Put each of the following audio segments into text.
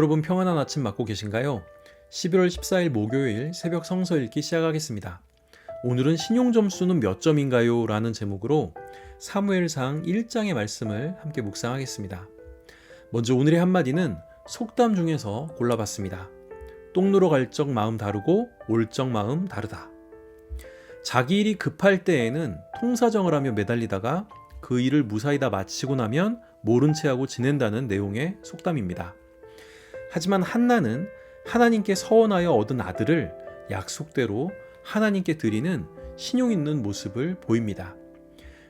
여러분 평안한 아침 맞고 계신가요? 11월 14일 목요일 새벽 성서 읽기 시작하겠습니다. 오늘은 신용 점수는 몇 점인가요? 라는 제목으로 사무엘상 1장의 말씀을 함께 묵상하겠습니다. 먼저 오늘의 한마디는 속담 중에서 골라봤습니다. 똥 누러 갈 적 마음 다르고 올 적 마음 다르다. 자기 일이 급할 때에는 통사정을 하며 매달리다가 그 일을 무사히 다 마치고 나면 모른 채 하고 지낸다는 내용의 속담입니다. 하지만 한나는 하나님께 서원하여 얻은 아들을 약속대로 하나님께 드리는 신용 있는 모습을 보입니다.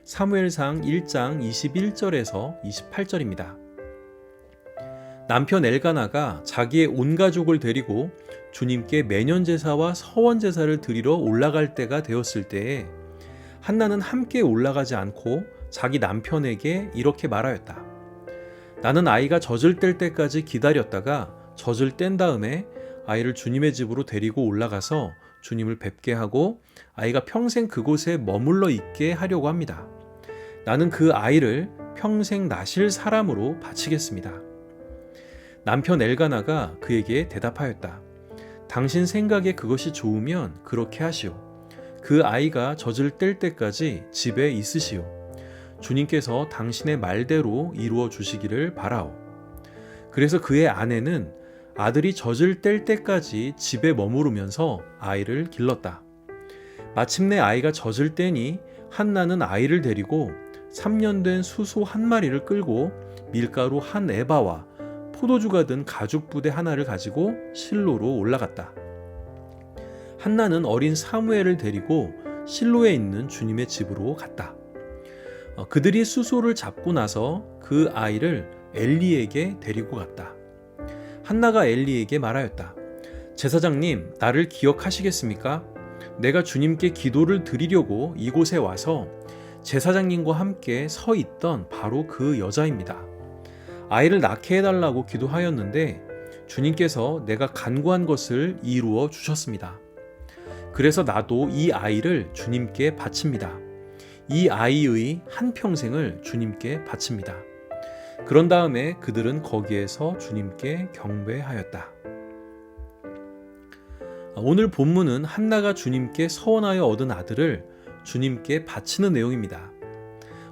사무엘상 1장 21절에서 28절입니다. 남편 엘가나가 자기의 온 가족을 데리고 주님께 매년 제사와 서원 제사를 드리러 올라갈 때가 되었을 때에 한나는 함께 올라가지 않고 자기 남편에게 이렇게 말하였다. 나는 아이가 젖을 뗄 때까지 기다렸다가 젖을 뗀 다음에 아이를 주님의 집으로 데리고 올라가서 주님을 뵙게 하고 아이가 평생 그곳에 머물러 있게 하려고 합니다. 나는 그 아이를 평생 나실 사람으로 바치겠습니다. 남편 엘가나가 그에게 대답하였다. 당신 생각에 그것이 좋으면 그렇게 하시오. 그 아이가 젖을 뗄 때까지 집에 있으시오. 주님께서 당신의 말대로 이루어 주시기를 바라오. 그래서 그의 아내는 아들이 젖을 뗄 때까지 집에 머무르면서 아이를 길렀다. 마침내 아이가 젖을 떼니 한나는 아이를 데리고 3년 된 수소 한 마리를 끌고 밀가루 한 에바와 포도주가 든 가죽 부대 하나를 가지고 실로로 올라갔다. 한나는 어린 사무엘을 데리고 실로에 있는 주님의 집으로 갔다. 그들이 수소를 잡고 나서 그 아이를 엘리에게 데리고 갔다. 한나가 엘리에게 말하였다. 제사장님, 나를 기억하시겠습니까? 내가 주님께 기도를 드리려고 이곳에 와서 제사장님과 함께 서 있던 바로 그 여자입니다. 아이를 낳게 해달라고 기도하였는데 주님께서 내가 간구한 것을 이루어 주셨습니다. 그래서 나도 이 아이를 주님께 바칩니다. 이 아이의 한평생을 주님께 바칩니다. 그런 다음에 그들은 거기에서 주님께 경배하였다. 오늘 본문은 한나가 주님께 서원하여 얻은 아들을 주님께 바치는 내용입니다.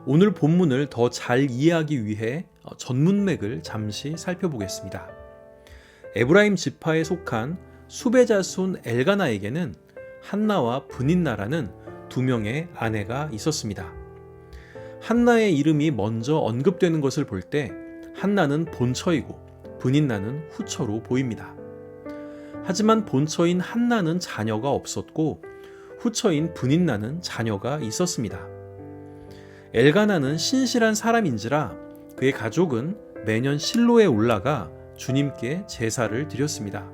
오늘 본문을 더 잘 이해하기 위해 전문맥을 잠시 살펴보겠습니다. 에브라임 지파에 속한 수베자손 엘가나에게는 한나와 브닌나라는 두 명의 아내가 있었습니다. 한나의 이름이 먼저 언급되는 것을 볼 때 한나는 본처이고 브닌나는 후처로 보입니다. 하지만 본처인 한나는 자녀가 없었고 후처인 브닌나는 자녀가 있었습니다. 엘가나는 신실한 사람인지라 그의 가족은 매년 실로에 올라가 주님께 제사를 드렸습니다.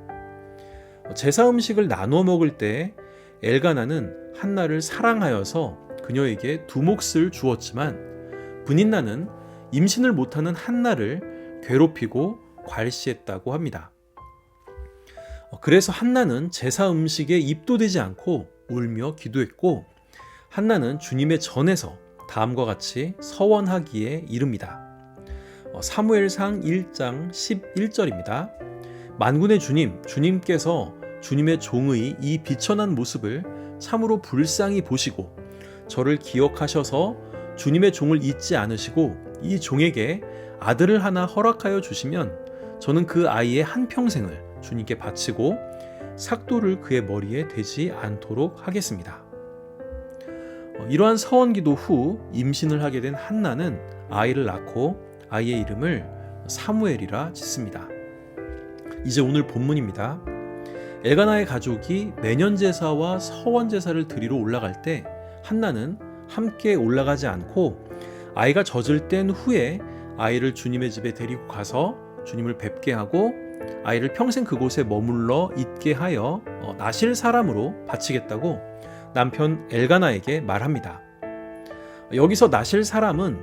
제사 음식을 나눠 먹을 때 엘가나는 한나를 사랑하여서 그녀에게 두 몫을 주었지만 브닌나는 임신을 못하는 한나를 괴롭히고 괄시했다고 합니다. 그래서 한나는 제사 음식에 입도되지 않고 울며 기도했고 한나는 주님의 전에서 다음과 같이 서원하기에 이릅니다. 사무엘상 1장 11절입니다. 만군의 주님, 주님께서 주님의 종의 이 비천한 모습을 참으로 불쌍히 보시고 저를 기억하셔서 주님의 종을 잊지 않으시고 이 종에게 아들을 하나 허락하여 주시면 저는 그 아이의 한평생을 주님께 바치고 삭도를 그의 머리에 대지 않도록 하겠습니다. 이러한 서원기도 후 임신을 하게 된 한나는 아이를 낳고 아이의 이름을 사무엘이라 짓습니다. 이제 오늘 본문입니다. 엘가나의 가족이 매년 제사와 서원 제사를 드리러 올라갈 때 한나는 함께 올라가지 않고 아이가 젖을 뗀 후에 아이를 주님의 집에 데리고 가서 주님을 뵙게 하고 아이를 평생 그곳에 머물러 있게 하여 나실 사람으로 바치겠다고 남편 엘가나에게 말합니다. 여기서 나실 사람은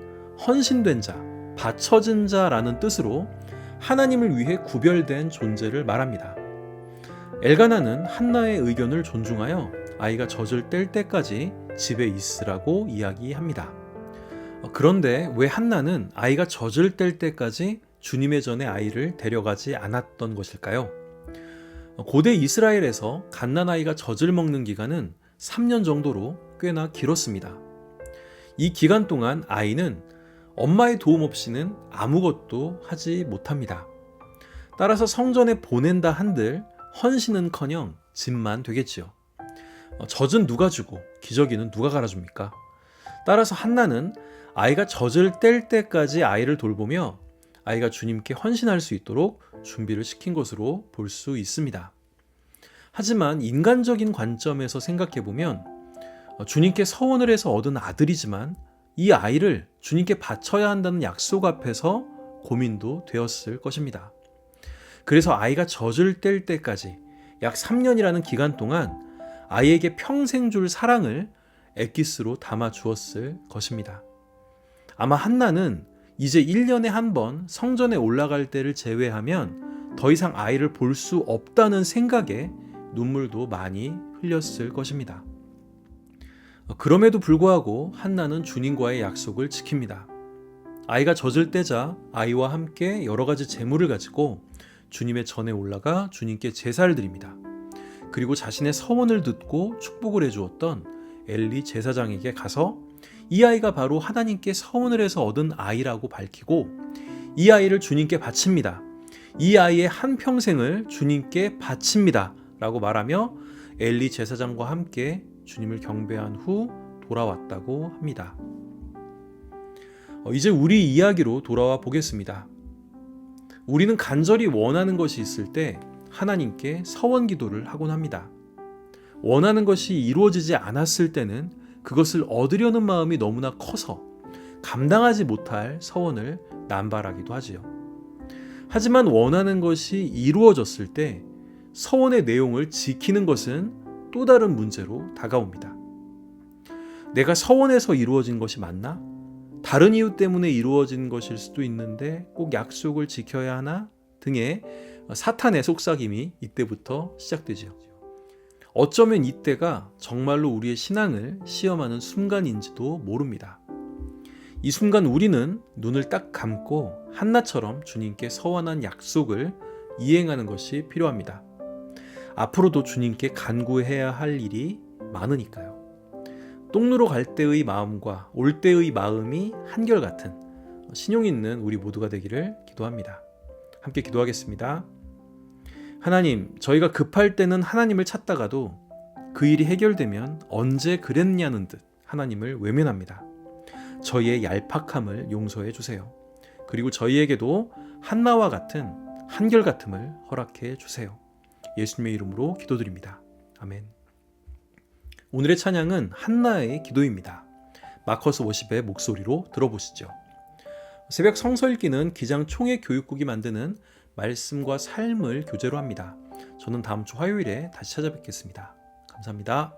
헌신된 자, 바쳐진 자라는 뜻으로 하나님을 위해 구별된 존재를 말합니다. 엘가나는 한나의 의견을 존중하여 아이가 젖을 뗄 때까지 집에 있으라고 이야기합니다. 그런데 왜 한나는 아이가 젖을 뗄 때까지 주님의 전에 아이를 데려가지 않았던 것일까요? 고대 이스라엘에서 갓난아이가 젖을 먹는 기간은 3년 정도로 꽤나 길었습니다. 이 기간 동안 아이는 엄마의 도움 없이는 아무것도 하지 못합니다. 따라서 성전에 보낸다 한들 헌신은커녕 짐만 되겠지요. 젖은 누가 주고 기저귀는 누가 갈아줍니까? 따라서 한나는 아이가 젖을 뗄 때까지 아이를 돌보며 아이가 주님께 헌신할 수 있도록 준비를 시킨 것으로 볼 수 있습니다. 하지만 인간적인 관점에서 생각해보면 주님께 서원을 해서 얻은 아들이지만 이 아이를 주님께 바쳐야 한다는 약속 앞에서 고민도 되었을 것입니다. 그래서 아이가 젖을 뗄 때까지 약 3년이라는 기간 동안 아이에게 평생 줄 사랑을 엑기스로 담아 주었을 것입니다. 아마 한나는 이제 1년에 한 번 성전에 올라갈 때를 제외하면 더 이상 아이를 볼 수 없다는 생각에 눈물도 많이 흘렸을 것입니다. 그럼에도 불구하고 한나는 주님과의 약속을 지킵니다. 아이가 젖을 떼자 아이와 함께 여러 가지 제물을 가지고 주님의 전에 올라가 주님께 제사를 드립니다. 그리고 자신의 서원을 듣고 축복을 해주었던 엘리 제사장에게 가서 이 아이가 바로 하나님께 서원을 해서 얻은 아이라고 밝히고 이 아이를 주님께 바칩니다. 이 아이의 한평생을 주님께 바칩니다 라고 말하며 엘리 제사장과 함께 주님을 경배한 후 돌아왔다고 합니다. 이제 우리 이야기로 돌아와 보겠습니다. 우리는 간절히 원하는 것이 있을 때 하나님께 서원 기도를 하곤 합니다. 원하는 것이 이루어지지 않았을 때는 그것을 얻으려는 마음이 너무나 커서 감당하지 못할 서원을 남발하기도 하지요. 하지만 원하는 것이 이루어졌을 때 서원의 내용을 지키는 것은 또 다른 문제로 다가옵니다. 내가 서원에서 이루어진 것이 맞나? 다른 이유 때문에 이루어진 것일 수도 있는데 꼭 약속을 지켜야 하나? 등의 사탄의 속삭임이 이때부터 시작되죠. 어쩌면 이때가 정말로 우리의 신앙을 시험하는 순간인지도 모릅니다. 이 순간 우리는 눈을 딱 감고 한나처럼 주님께 서원한 약속을 이행하는 것이 필요합니다. 앞으로도 주님께 간구해야 할 일이 많으니까요. 똥누로 갈 때의 마음과 올 때의 마음이 한결같은 신용 있는 우리 모두가 되기를 기도합니다. 함께 기도하겠습니다. 하나님, 저희가 급할 때는 하나님을 찾다가도 그 일이 해결되면 언제 그랬냐는 듯 하나님을 외면합니다. 저희의 얄팍함을 용서해 주세요. 그리고 저희에게도 한나와 같은 한결같음을 허락해 주세요. 예수님의 이름으로 기도드립니다. 아멘. 오늘의 찬양은 한나의 기도입니다. 마커스 워십의 목소리로 들어보시죠. 새벽 성서 읽기는 기장 총회 교육국이 만드는 말씀과 삶을 교재로 합니다. 저는 다음 주 화요일에 다시 찾아뵙겠습니다. 감사합니다.